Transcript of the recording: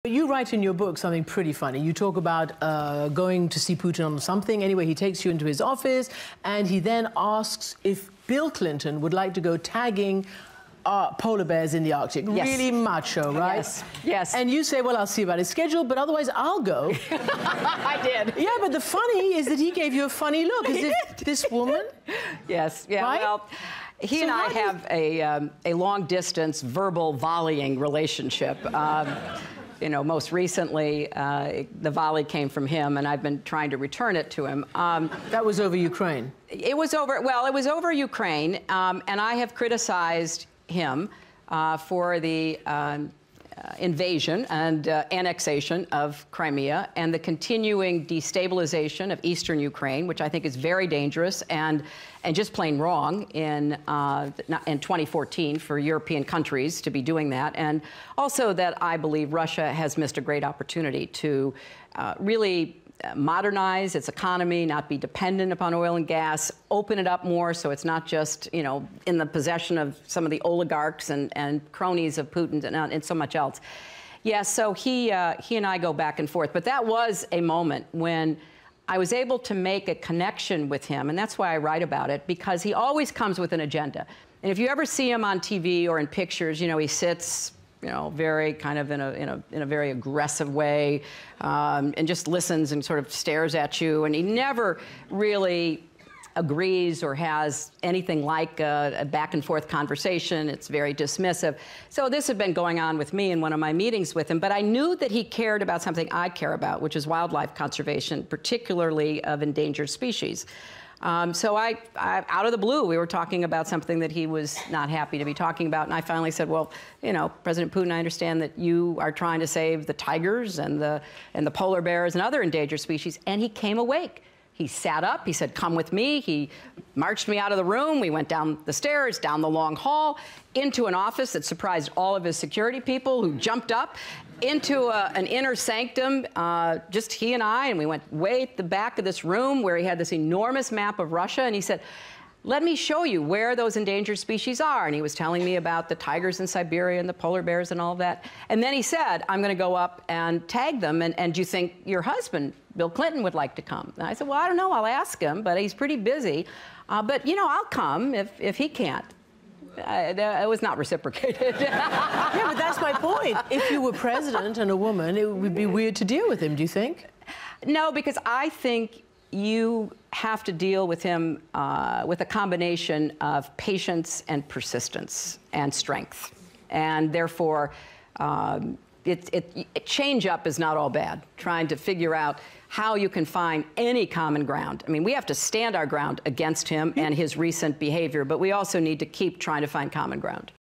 You write in your book something pretty funny. You talk about going to see Putin on something. Anyway, he takes you into his office and he then asks if Bill Clinton would like to go tagging polar bears in the Arctic. Yes. Really macho, right? Yes, yes. And you say, well, I'll see about his schedule, but otherwise I'll go. I did. Yeah, but the funny is that he gave you a funny look, as if this woman... Yes, yeah, right? well, he and I have a long-distance verbal volleying relationship. You know, most recently, the volley came from him, and I've been trying to return it to him. That was over Ukraine? It was over Ukraine, and I have criticized him for the invasion and annexation of Crimea and the continuing destabilization of eastern Ukraine, which I think is very dangerous and just plain wrong in 2014 for European countries to be doing that. And also that I believe Russia has missed a great opportunity to really modernize its economy, not be dependent upon oil and gas, open it up more so it's not just, you know, in the possession of some of the oligarchs and cronies of Putin and so much else. Yeah, so he and I go back and forth. But that was a moment when I was able to make a connection with him, and that's why I write about it, because he always comes with an agenda. And if you ever see him on TV or in pictures, you know, he sits, you know, very kind of in a very aggressive way, and just listens and sort of stares at you. And he never really agrees or has anything like a back and forth conversation. It's very dismissive. So this had been going on with me in one of my meetings with him, but I knew that he cared about something I care about, which is wildlife conservation, particularly of endangered species. So I, out of the blue, we were talking about something that he was not happy to be talking about, and I finally said, well, you know, President Putin, I understand that you are trying to save the tigers and the polar bears and other endangered species, and he came awake. He sat up, he said, come with me. He marched me out of the room. We went down the stairs, down the long hall, into an office that surprised all of his security people who jumped up, into an inner sanctum, just he and I, and we went way at the back of this room where he had this enormous map of Russia, and he said, let me show you where those endangered species are. And he was telling me about the tigers in Siberia and the polar bears and all of that. And then he said, I'm going to go up and tag them, and do you think your husband, Bill Clinton, would like to come? And I said, well, I don't know, I'll ask him, but he's pretty busy. But, you know, I'll come if he can't. It was not reciprocated. Yeah, but that's my point. If you were president and a woman, it would be weird to deal with him, do you think? No, because I think you have to deal with him with a combination of patience and persistence and strength. And therefore, change up is not all bad, trying to figure out how you can find any common ground. I mean, we have to stand our ground against him and his recent behavior, but we also need to keep trying to find common ground.